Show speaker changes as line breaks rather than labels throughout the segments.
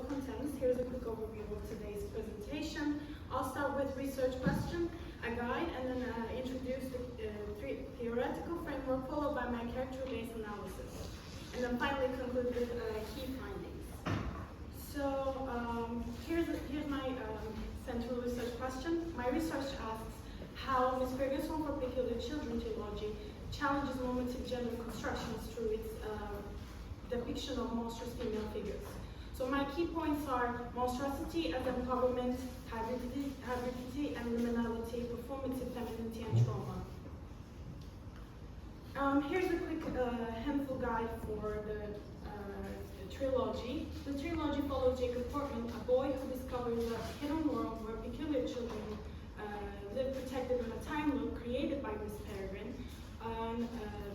contents, here's a quick overview of today's presentation. I'll start with research question, a guide, and then introduce the theoretical framework, followed by my character-based analysis. And then finally conclude with key findings. So here's my central research question. My research asks how Ms. Peregrine's Home for Peculiar Children Trilogy challenges normative gender constructions through its depiction of monstrous female figures. So my key points are monstrosity as empowerment, hybridity and liminality, performative femininity, and trauma. Here's a quick handful guide for the trilogy. The trilogy follows Jacob Portman, a boy who discovers a hidden world where peculiar children live protected in a time loop created by Miss Peregrine and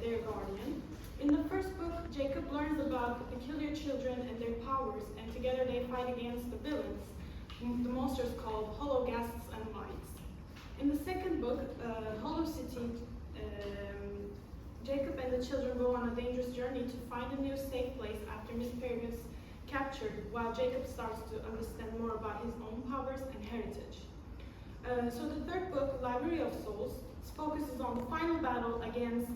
their guardian. In the first book, Jacob learns about the peculiar children and their powers, and together they fight against the villains, the monsters called hologhasts and lights. In the second book, Hollow City, Jacob and the children go on a dangerous journey to find a new safe place after Miss Peregrine is captured, while Jacob starts to understand more about his own powers and heritage. So the third book, Library of Souls, focuses on the final battle against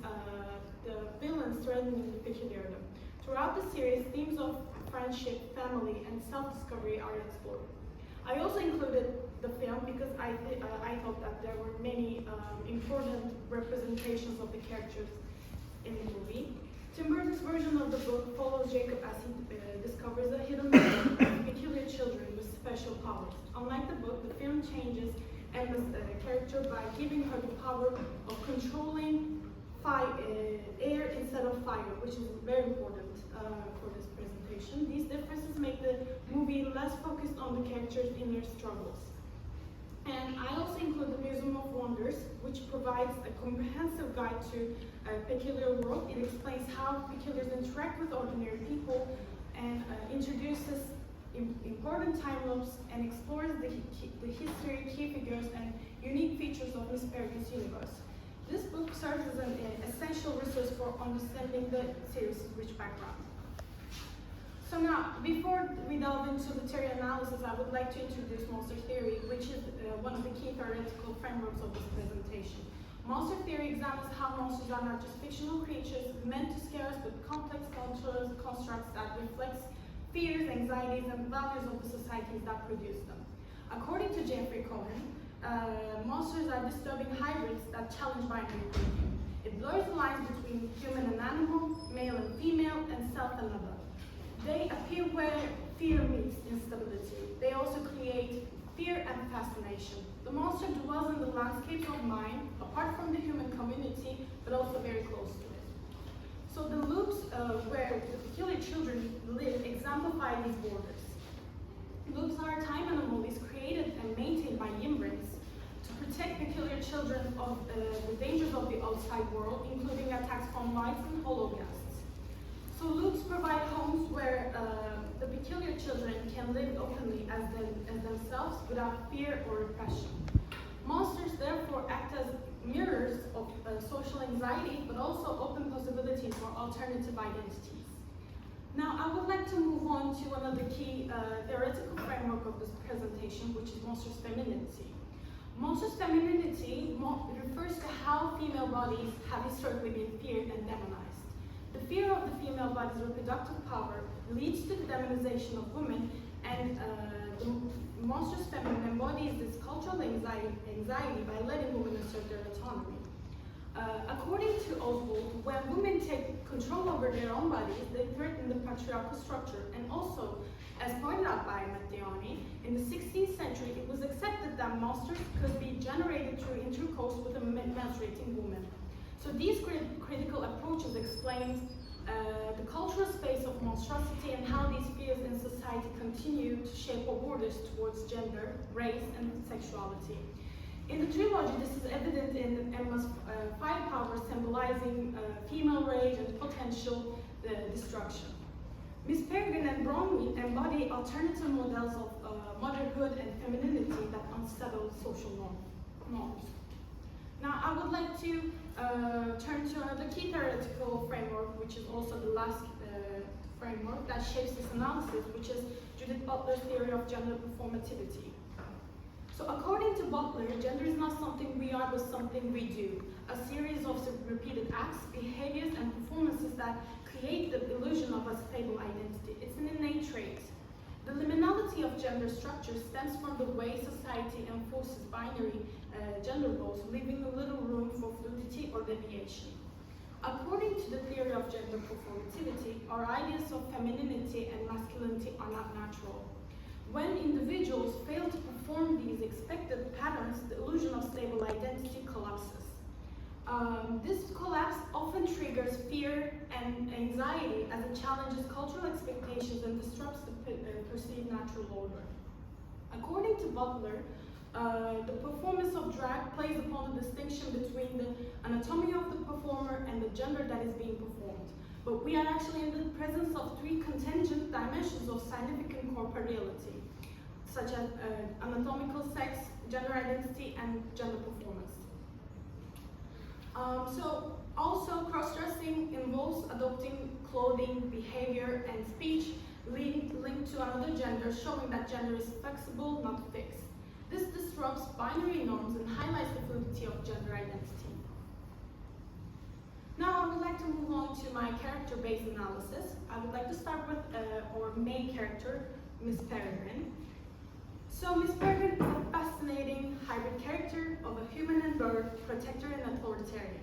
the villains threatening the peculiarism. Throughout the series, themes of friendship, family, and self-discovery are explored. I also included the film because I thought that there were many important representations of the characters in the movie. Tim Burton's version of the book follows Jacob as he discovers a hidden world of peculiar children with special powers. Unlike the book, the film changes Emma's character by giving her the power of controlling air instead of fire, which is very important for this presentation. These differences make the movie less focused on the characters' inner struggles. And I also include the Museum of Wonders, which provides a comprehensive guide to a peculiar world. It explains how peculiars interact with ordinary people and introduces important time loops and explores the history, key figures, and unique features of Miss Peregrine's universe. This book serves as an essential resource for understanding the series' rich background. So now, before we delve into the theory analysis, I would like to introduce monster theory, which is one of the key theoretical frameworks of this presentation. Monster theory examines how monsters are not just fictional creatures meant to scare us, but complex cultural constructs that reflect fears, anxieties, and values of the societies that produce them. According to Jeffrey Cohen, monsters are disturbing hybrids that challenge binary thinking. It blurs the lines between human and animal, male and female, and self and other. They appear where fear meets instability. They also create fear and fascination. The monster dwells in the landscapes of mind, apart from the human community, but also very close to it. So the loops where the peculiar children live exemplify these borders. Loops are time anomalies created and maintained by immigrants to protect peculiar children of the dangers of the outside world, including attacks from lights and hologhasts. So loops provide homes where the peculiar children can live openly as themselves without fear or repression. Monsters therefore act as mirrors of social anxiety, but also open possibilities for alternative identities. Now, I would like to move on to one of the key theoretical framework of this presentation, which is monstrous femininity. Monstrous femininity refers to how female bodies have historically been feared and demonized. The fear of the female body's reproductive power leads to the demonization of women, and the monstrous feminine embodies this cultural anxiety by letting women assert their autonomy. According to Oswald, when women take control over their own bodies, they threaten the patriarchal structure. And also, as pointed out by Mattiani, in the 16th century, it was accepted that monsters could be generated through intercourse with a menstruating woman. So these critical approaches explain the cultural space of monstrosity and how these fears in society continue to shape our borders towards gender, race, and sexuality. In the trilogy, this is evident in Emma's firepower, symbolizing female rage and potential destruction. Miss Peregrine and Bronwyn embody alternative models of motherhood and femininity that unsettle social norms. Now, I would like to turn to another key theoretical framework, which is also the last framework that shapes this analysis, which is Judith Butler's theory of gender performativity. So according to Butler, gender is not something we are, but something we do. A series of repeated acts, behaviors, and performances that create the illusion of a stable identity. It's an innate trait. The liminality of gender structure stems from the way society enforces binary gender roles, leaving little room for fluidity or deviation. According to the theory of gender performativity, our ideas of femininity and masculinity are not natural. When individuals fail to perform these expected patterns, the illusion of stable identity collapses. This collapse often triggers fear and anxiety as it challenges cultural expectations and disrupts the perceived natural order. According to Butler, the performance of drag plays upon the distinction between the anatomy of the performer and the gender that is being performed. But we are actually in the presence of three contingent dimensions of significant corporeality, such as anatomical sex, gender identity, and gender performance. So also cross-dressing involves adopting clothing, behavior, and speech linked to another gender, showing that gender is flexible, not fixed. This disrupts binary norms and highlights the fluidity of gender identity. Now I would like to move on to my character-based analysis. I would like to start with our main character, Miss Peregrine. So Miss Peregrine is a fascinating hybrid character of a human and bird, protector and authoritarian.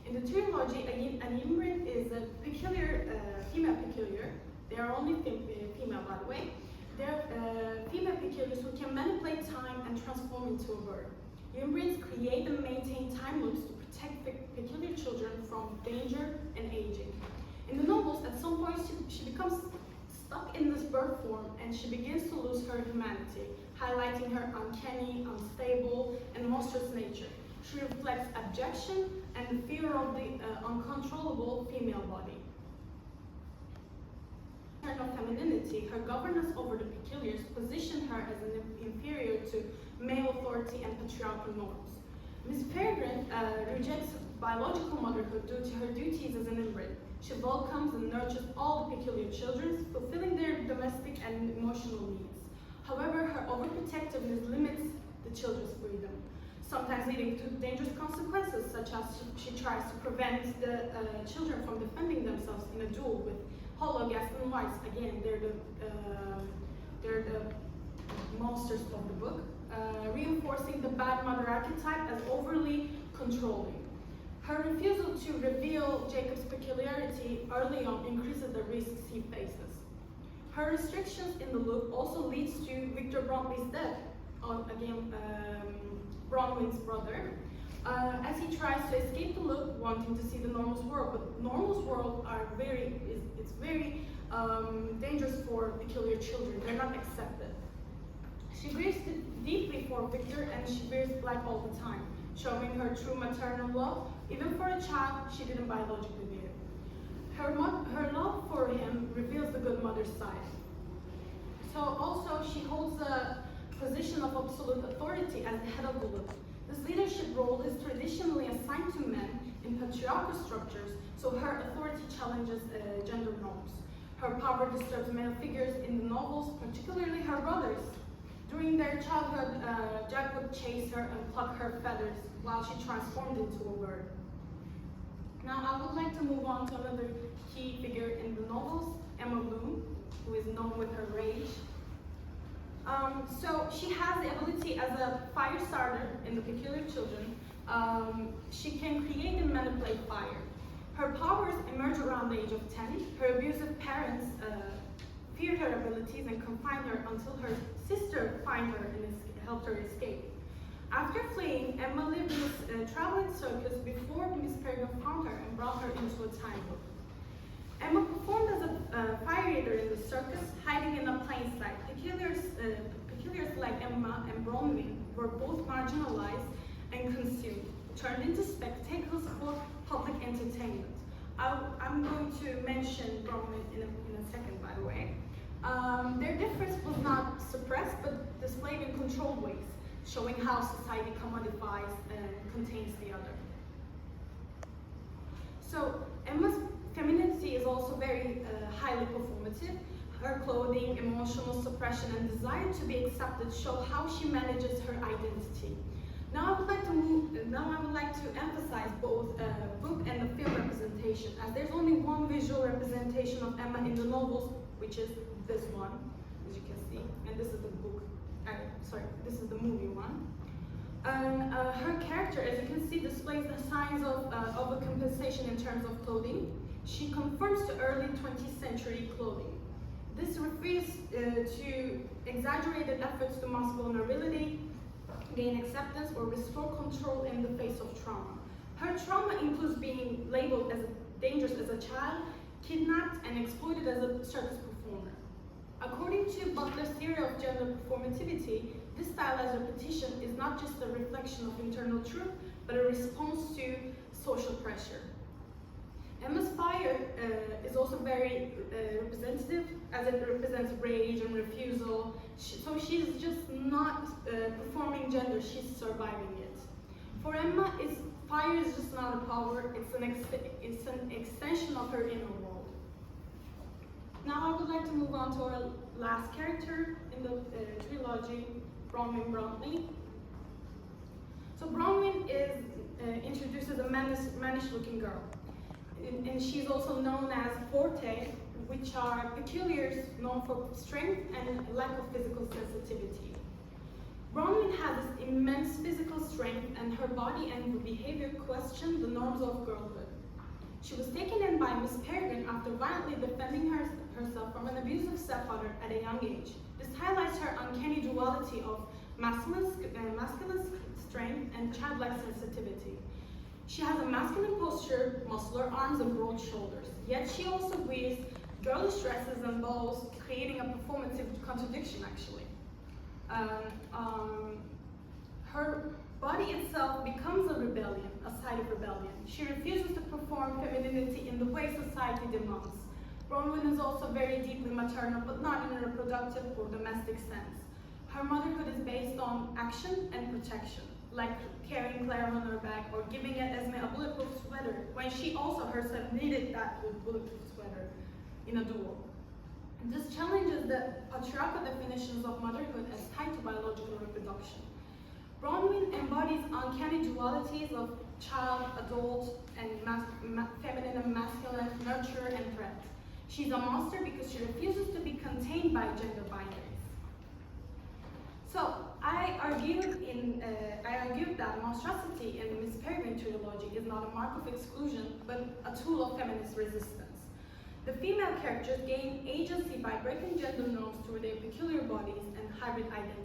In the Trilogy, an immigrant is a peculiar, female peculiar. They are only female, by the way. They're female peculiars who can manipulate time and transform into a bird. Immigrants create and maintain time loops to protect peculiar children from danger and aging. In the novels, at some point, she becomes stuck in this bird form and she begins to lose her humanity, highlighting her uncanny, unstable, and monstrous nature. She reflects abjection and the fear of the uncontrollable female body. In terms of femininity, her governance over the peculiars position her as an inferior to male authority and patriarchal norms. Miss Peregrine rejects biological motherhood due to her duties as an inbred. She welcomes and nurtures all the peculiar children, fulfilling their domestic and emotional needs. However, her overprotectiveness limits the children's freedom, sometimes leading to dangerous consequences, such as she tries to prevent the children from defending themselves in a duel with hollow gas and whites. Again, they're the monsters of the book, reinforcing the bad mother archetype as overly controlling. Her refusal to reveal Jacob's peculiarity early on increases the risks he faces. Her restrictions in the look also leads to Victor Bromley's death, Bronwyn's brother, as he tries to escape the look, wanting to see the Normal's world. But Normal's world it's very dangerous for peculiar children. They're not accepted. She grieves deeply for Victor, and she wears black all the time, showing her true maternal love, even for a child she didn't biologically bear. Her love for him reveals the good mother's side. So also she holds a position of absolute authority as the head of the look. This leadership role is traditionally assigned to men in patriarchal structures, so her authority challenges gender norms. Her power disturbs male figures in the novels, particularly her brothers. During their childhood, Jack would chase her and pluck her feathers while she transformed into a bird. Now I would like to move on to another key figure in the novels, Emma Bloom, who is known with her rage. So she has the ability as a fire starter in the Peculiar Children. She can create and manipulate fire. Her powers emerge around the age of 10. Her abusive parents feared her abilities and confined her until her sister found her and helped her escape. After fleeing, Emma lived in a traveling circus before Miss Peregrine found her and brought her into a time loop. Emma performed as a fire eater in the circus, hiding in a plain sight. Peculiars like Emma and Bronwyn were both marginalized and consumed, turned into spectacles for public entertainment. I'm going to mention Bronwyn in a second, by the way. Their difference was not suppressed, but displayed in controlled ways, showing how society commodifies and contains the other. So Emma's Femininity is also very highly performative. Her clothing, emotional suppression, and desire to be accepted show how she manages her identity. Now I would like to emphasize both book and the film representation, as there's only one visual representation of Emma in the novels, which is this one, as you can see, and this is the book. This is the movie one. Her character, as you can see, displays the signs of a compensation in terms of clothing. She conforms to early 20th century clothing. This refers to exaggerated efforts to mask vulnerability, gain acceptance, or restore control in the face of trauma. Her trauma includes being labeled as dangerous as a child, kidnapped, and exploited as a circus performer. According to Butler's theory of gender performativity, this stylized repetition is not just a reflection of internal truth, but a response to social pressure. Emma's fire is also very representative, as it represents rage and refusal. So she's just not performing gender, she's surviving it. For Emma, fire is just not a power, it's an extension of her inner world. Now I would like to move on to our last character in the trilogy, Bronwyn Bromley. So Bronwyn is introduced as a mannish-looking girl. And she's also known as forte, which are peculiars known for strength and lack of physical sensitivity. Bronwyn has this immense physical strength, and her body and behavior question the norms of girlhood. She was taken in by Miss Peregrine after violently defending herself from an abusive stepfather at a young age. This highlights her uncanny duality of masculine strength and childlike sensitivity. She has a masculine posture, muscular arms, and broad shoulders. Yet she also wears girlish dresses and bows, creating a performative contradiction, actually. Her body itself becomes a rebellion, a side of rebellion. She refuses to perform femininity in the way society demands. Bronwyn is also very deeply maternal, but not in a reproductive or domestic sense. Her motherhood is based on action and protection, like carrying Claire on her back or giving Esme a bulletproof sweater, when she also herself needed that bulletproof sweater in a duel. This challenges the patriarchal definitions of motherhood as tied to biological reproduction. Bronwyn embodies uncanny dualities of child, adult, and feminine and masculine, nurture and threat. She's a monster because she refuses to be contained by gender binaries. So I argued that monstrosity in the Miss Peregrine trilogy is not a mark of exclusion, but a tool of feminist resistance. The female characters gain agency by breaking gender norms through their peculiar bodies and hybrid identities.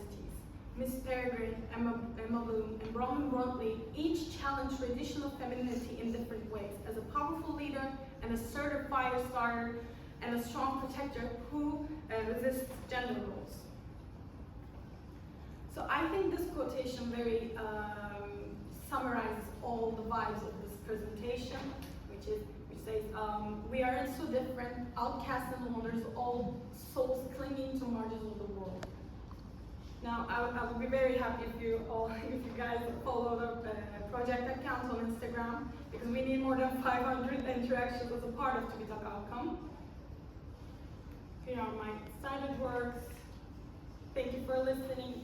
Miss Peregrine, Emma Bloom, and Bronwyn Bromley each challenge traditional femininity in different ways, as a powerful leader, an assertive fire starter, and a strong protector who resists gender roles. So I think this quotation very summarizes all the vibes of this presentation, which says, we are so different, outcasts and loners, all souls clinging to margins of the world. Now, I would be very happy if you guys follow the project account on Instagram, because we need more than 500 interactions as a part of TÜBİTAK outcome. Here are my cited works. Thank you for listening.